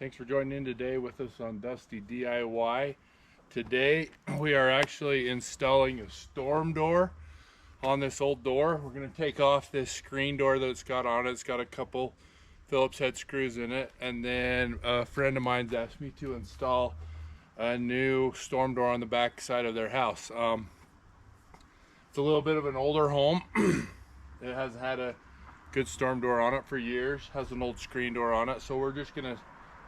Thanks for joining in today with us on Dusty DIY. Today we are actually installing a storm door on this old door. We're going to take off this screen door that it's got on it. It's got a couple Phillips head screws in it, and then a friend of mine's asked me to install a new storm door on the back side of their house. It's a little bit of an older home. It has had a good storm door on it for years, has an old screen door on it, so we're just gonna,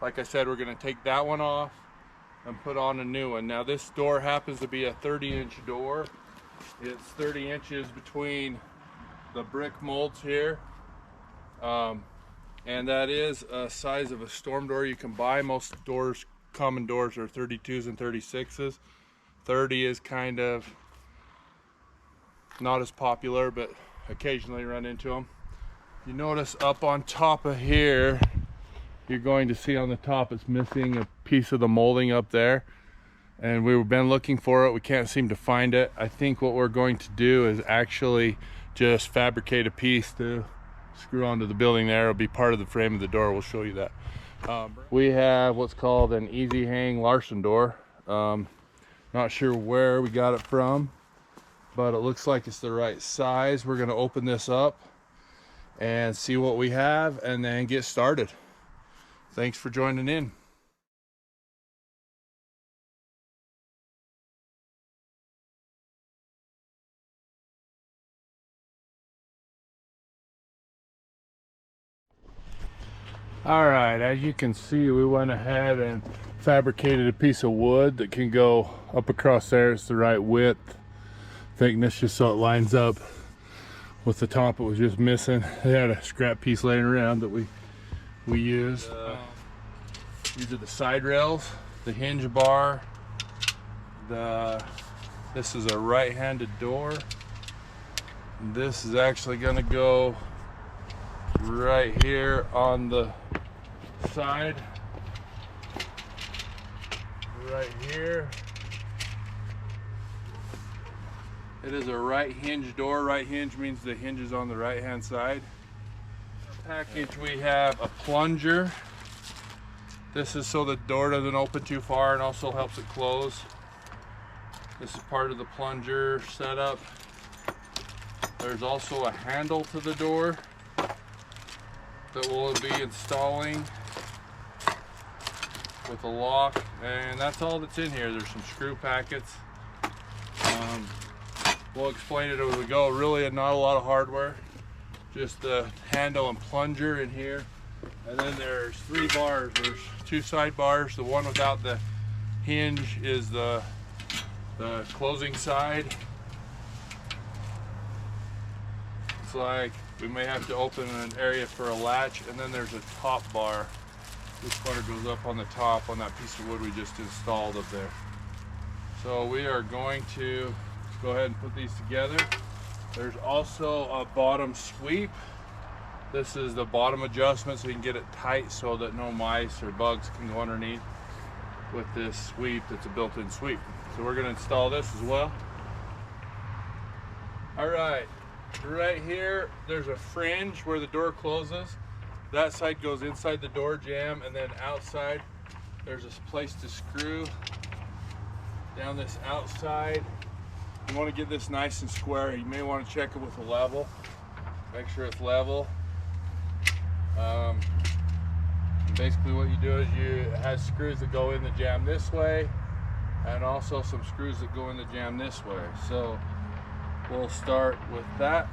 like I said, we're gonna take that one off and put on a new one. Now this door happens to be a 30-inch door. It's 30 inches between the brick molds here, and that is a size of a storm door you can buy. Most doors, common doors, are 32s and 36s. 30 is kind of not as popular, but occasionally run into them. You notice up on top of here, you're going to see on the top it's missing a piece of the molding up there, and we've been looking for it. We can't seem to find it. I think what we're going to do is actually just fabricate a piece to screw onto the building there. It'll be part of the frame of the door. We'll show you that. We have what's called an easy hang Larson door. Not sure where we got it from, but it looks like it's the right size. We're going to open this up and see what we have and then get started. Thanks for joining in. All right, as you can see, we went ahead and fabricated a piece of wood that can go up across there. It's the right width, thickness, just so it lines up with the top. It was just missing. They had a scrap piece laying around that we used. These are the side rails, the hinge bar. This is a right-handed door. This is actually going to go right here on the side, right here. It is a right hinge door. Right hinge means the hinge is on the right hand side. In the package we have a plunger. This is so the door doesn't open too far and also helps it close. This is part of the plunger setup. There's also a handle to the door that we'll be installing with a lock, and that's all that's in here. There's some screw packets. We'll explain it as we go. Really not a lot of hardware, just the handle and plunger in here. And then there's 3 bars. There's 2 side bars. The one without the hinge is the closing side. It's like we may have to open an area for a latch. And then there's a top bar. This bar goes up on the top on that piece of wood we just installed up there. So we are going to go ahead and put these together. There's also a bottom sweep. This is the bottom adjustment so you can get it tight so that no mice or bugs can go underneath with this sweep. That's a built-in sweep. So we're going to install this as well. All right, right here there's a fringe where the door closes. That side goes inside the door jamb, and then outside there's a place to screw down this outside. You want to get this nice and square. You may want to check it with a level. Make sure it's level. Basically what you do is it has screws that go in the jamb this way, and also some screws that go in the jamb this way. So we'll start with that.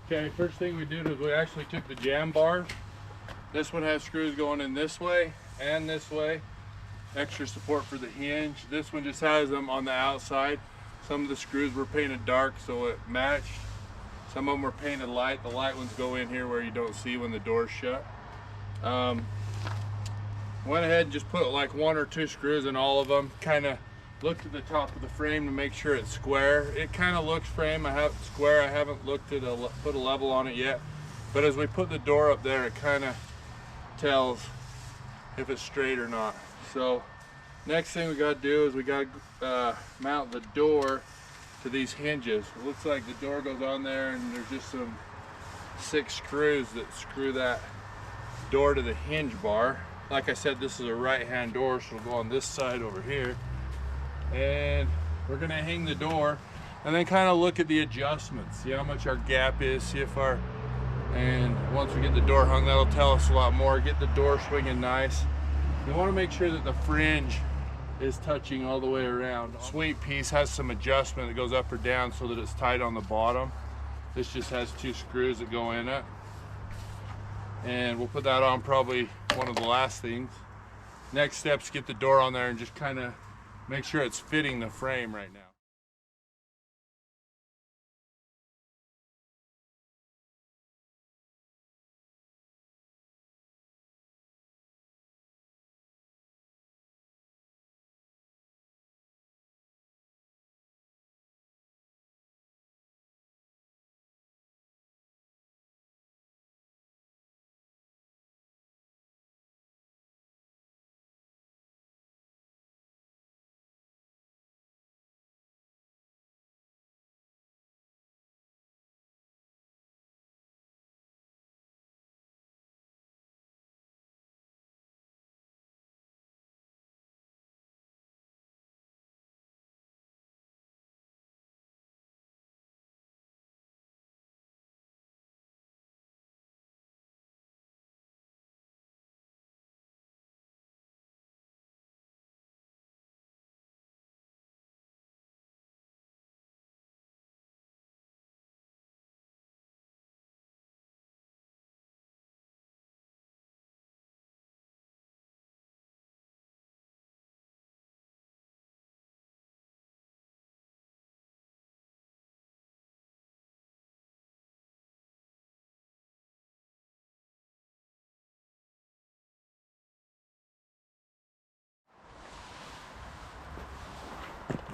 Okay, first thing we did is we actually took the jamb bars. This one has screws going in this way and this way. Extra support for the hinge. This one just has them on the outside. Some of the screws were painted dark so it matched. Some of them were painted light. The light ones go in here where you don't see when the door's shut. Went ahead and just put like 1 or 2 screws in all of them. Kind of looked at the top of the frame to make sure it's square. It kind of looks square. I haven't looked at put a level on it yet. But as we put the door up there, it kind of tells if it's straight or not. So Next thing we got to do is we got to mount the door to these hinges. It looks like the door goes on there and there's just some 6 screws that screw that door to the hinge bar. Like I said, this is a right-hand door, so it'll go on this side over here. And we're gonna hang the door and then kind of look at the adjustments, see how much our gap is, see if our, and once we get the door hung, that'll tell us a lot more. Get the door swinging nice. You want to make sure that the fringe is touching all the way around. Sweep piece has some adjustment that goes up or down so that it's tight on the bottom. This just has 2 screws that go in it. And we'll put that on probably one of the last things. Next step's get the door on there and just kind of make sure it's fitting the frame right now.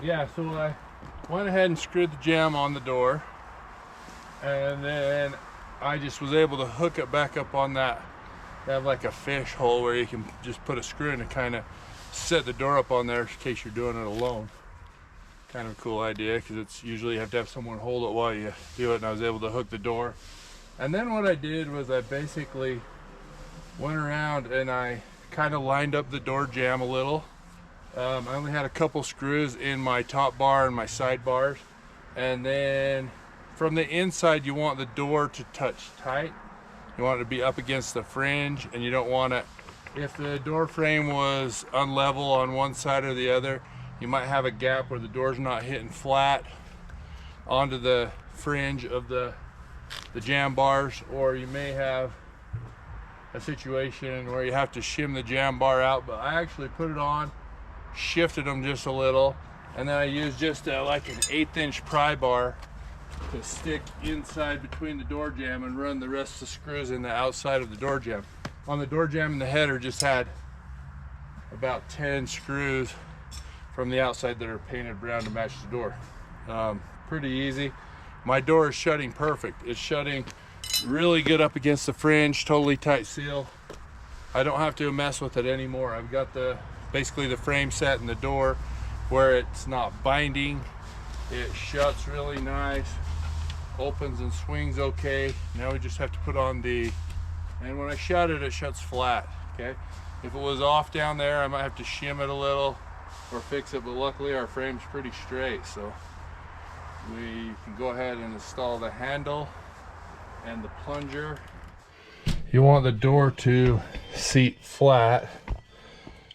Yeah, so I went ahead and screwed the jamb on the door, and then I just was able to hook it back up on that. They have like a fish hole where you can just put a screw in and kind of set the door up on there in case you're doing it alone. Kind of a cool idea, because it's usually you have to have someone hold it while you do it, and I was able to hook the door. And then what I did was I basically went around and I kind of lined up the door jamb a little. I only had a couple screws in my top bar and my side bars, and then from the inside you want the door to touch tight. You want it to be up against the fringe, and you don't want it, if the door frame was unlevel on one side or the other, you might have a gap where the door's not hitting flat onto the fringe of the jamb bars, or you may have a situation where you have to shim the jamb bar out. But I actually put it on, shifted them just a little, and then I used just like an 1/8 inch pry bar to stick inside between the door jamb and run the rest of the screws in the outside of the door jamb. On the door jamb and the header just had about 10 screws from the outside that are painted brown to match the door. Pretty easy. My door is shutting perfect. It's shutting really good up against the fringe, totally tight seal. I don't have to mess with it anymore. I've got basically the frame set in the door where it's not binding. It shuts really nice, opens and swings okay. Now we just have to put on and when I shut it, it shuts flat, okay? If it was off down there, I might have to shim it a little or fix it, but luckily our frame's pretty straight, so we can go ahead and install the handle and the plunger. You want the door to seat flat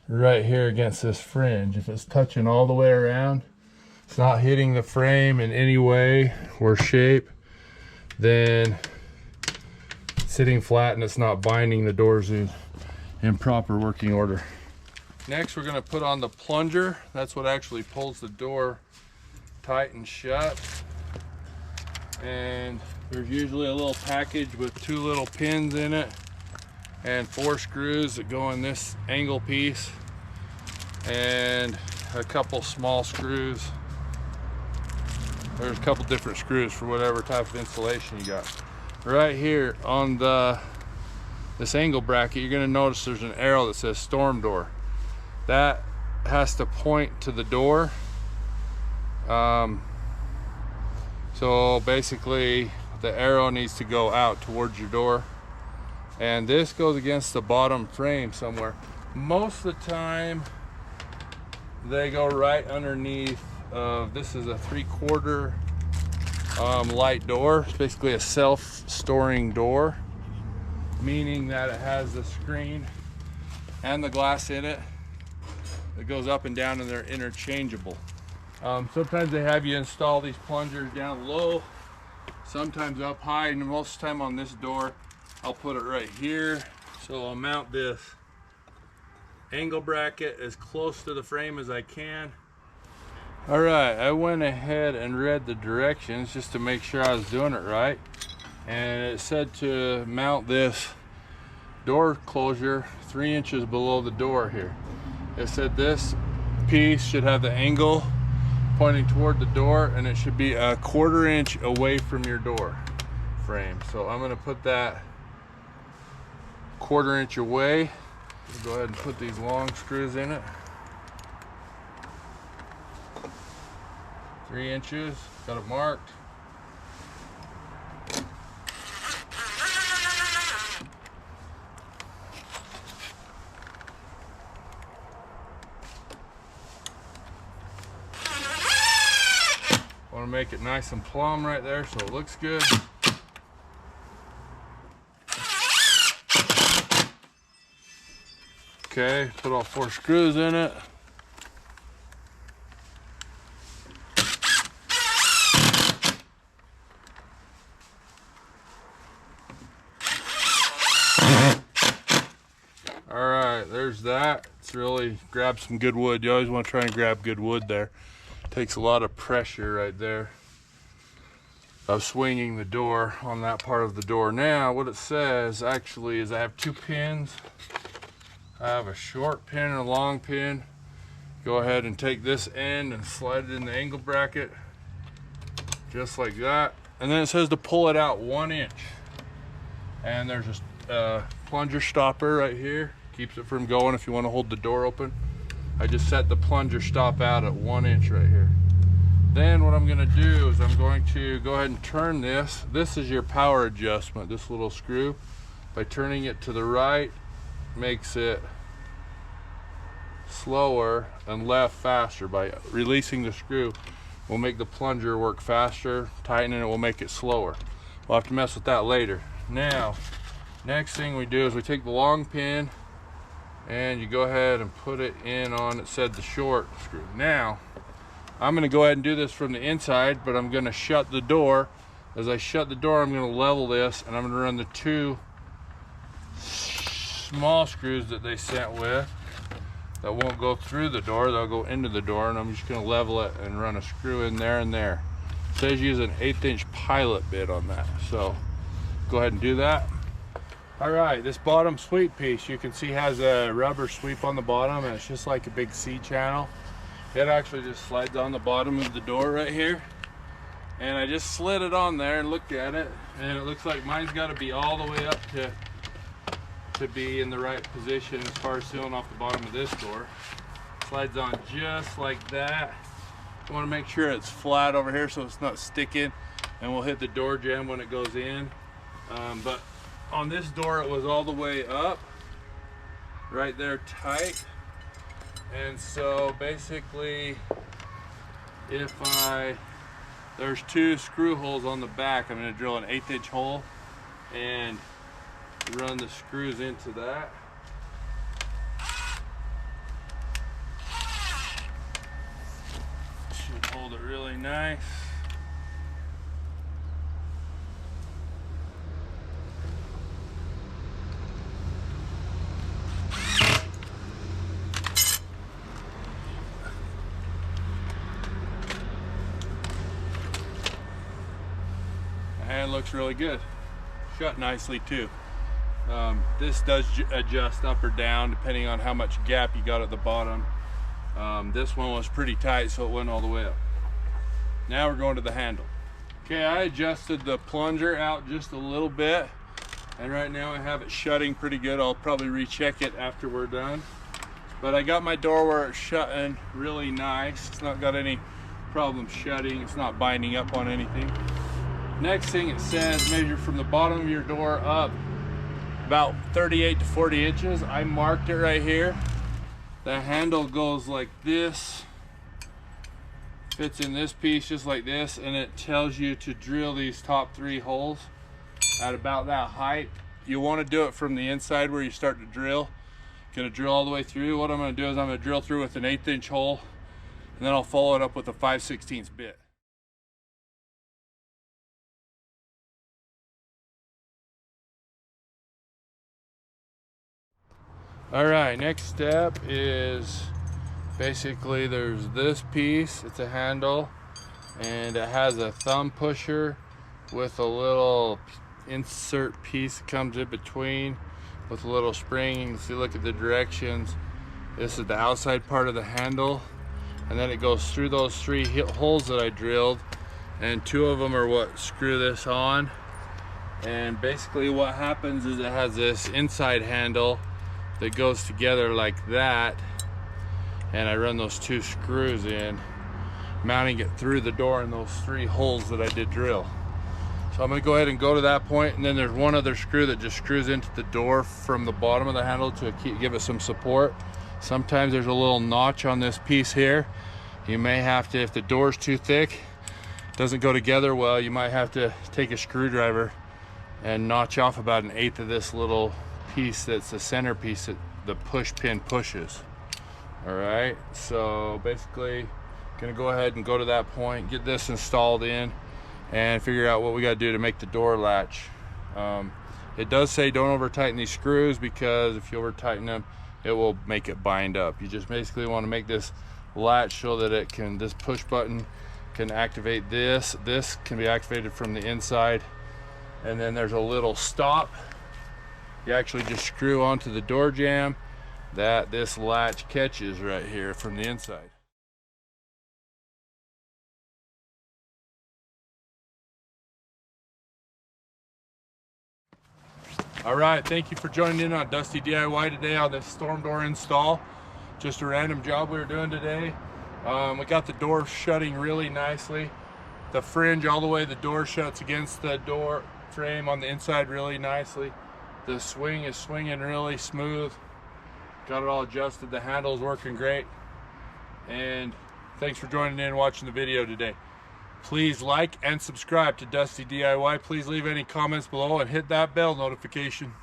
right here against this fringe. If it's touching all the way around, it's not hitting the frame in any way or shape, then sitting flat and it's not binding, the doors in proper working order. Next, we're going to put on the plunger. That's what actually pulls the door tight and shut. And there's usually a little package with 2 little pins in it and 4 screws that go in this angle piece, and a couple small screws. There's a couple different screws for whatever type of installation you got. Right here on this angle bracket, you're going to notice there's an arrow that says storm door. That has to point to the door. So basically the arrow needs to go out towards your door, and this goes against the bottom frame somewhere. Most of the time they go right underneath. This is a 3/4 light door. It's basically a self-storing door, meaning that it has the screen and the glass in it. It goes up and down, and they're interchangeable. Sometimes they have you install these plungers down low, sometimes up high, and most of the time on this door I'll put it right here. So I'll mount this angle bracket as close to the frame as I can. Alright, I went ahead and read the directions just to make sure I was doing it right, and it said to mount this door closure 3 inches below the door here. It said this piece should have the angle pointing toward the door, and it should be a 1/4 inch away from your door frame. So I'm going to put that 1/4 inch away. Go ahead and put these long screws in it. 3 inches, got it marked. Want to make it nice and plumb right there so it looks good. Okay, put all 4 screws in it. Alright, there's that. It's really, grab some good wood. You always want to try and grab good wood there. Takes a lot of pressure right there of swinging the door on that part of the door. Now what it says actually is I have 2 pins. I have a short pin and a long pin. Go ahead and take this end and slide it in the angle bracket just like that, and then it says to pull it out 1 inch, and there's a plunger stopper right here, keeps it from going if you want to hold the door open. I just set the plunger stop out at 1 inch right here. Then what I'm going to do is I'm going to go ahead and turn this. This is your power adjustment, this little screw. By turning it to the right, makes it slower, and left faster. By releasing the screw, we'll make the plunger work faster. Tightening it will make it slower. We'll have to mess with that later. Now, next thing we do is we take the long pin and you go ahead and put it in on, it said the short screw. Now I'm going to go ahead and do this from the inside, but I'm going to shut the door. As I shut the door, I'm going to level this, and I'm going to run the 2 small screws that they sent with that won't go through the door, they'll go into the door, and I'm just going to level it and run a screw in there and there. It says use an 1/8 inch pilot bit on that, so go ahead and do that. Alright, this bottom sweep piece you can see has a rubber sweep on the bottom, and it's just like a big C channel. It actually just slides on the bottom of the door right here, and I just slid it on there and looked at it, and it looks like mine's got to be all the way up to be in the right position as far as sealing off the bottom of this door. Slides on just like that. You want to make sure it's flat over here so it's not sticking, and we'll hit the door jamb when it goes in. But on this door it was all the way up right there tight, and so basically there's 2 screw holes on the back. I'm going to drill an 1/8 inch hole and run the screws into that. Should hold it really nice. And looks really good. Shut nicely too. This does adjust up or down depending on how much gap you got at the bottom. This one was pretty tight, so it went all the way up. Now we're going to the handle. Okay, I adjusted the plunger out just a little bit, and right now I have it shutting pretty good. I'll probably recheck it after we're done. But I got my door where it's shutting really nice. It's not got any problem shutting. It's not binding up on anything. Next thing it says, measure from the bottom of your door up about 38 to 40 inches. I marked it right here. The handle goes like this, fits in this piece just like this, and it tells you to drill these top 3 holes at about that height. You want to do it from the inside where you start to drill. Gonna drill all the way through. What I'm gonna do is I'm gonna drill through with an 1/8 inch hole, and then I'll follow it up with a 5/16 bit. All right, next step is basically there's this piece. It's a handle, and it has a thumb pusher with a little insert piece that comes in between with a little spring. You can see, look at the directions. This is the outside part of the handle, and then it goes through those 3 holes that I drilled, and 2 of them are what screw this on. And basically what happens is it has this inside handle that goes together like that, and I run those 2 screws in, mounting it through the door in those 3 holes that I did drill. So I'm going to go ahead and go to that point, and then there's one other screw that just screws into the door from the bottom of the handle to give it some support. Sometimes there's a little notch on this piece here. You may have to, if the door's too thick, doesn't go together well, you might have to take a screwdriver and notch off about 1/8 of this little piece that's the center piece that the push pin pushes. All right, so basically gonna go ahead and go to that point, get this installed in, and figure out what we got to do to make the door latch. It does say don't over tighten these screws, because if you over tighten them, it will make it bind up. You just basically want to make this latch so that it can, this push button can activate this. This can be activated from the inside, and then there's a little stop. You actually just screw onto the door jamb that this latch catches right here from the inside. All right, thank you for joining in on Dusty DIY today on this storm door install. Just a random job we were doing today. We got the door shutting really nicely. The fringe all the way, the door shuts against the door frame on the inside really nicely. The swing is swinging really smooth. Got it all adjusted. The handle's working great. And thanks for joining in and watching the video today. Please like and subscribe to Dusty DIY. Please leave any comments below and hit that bell notification.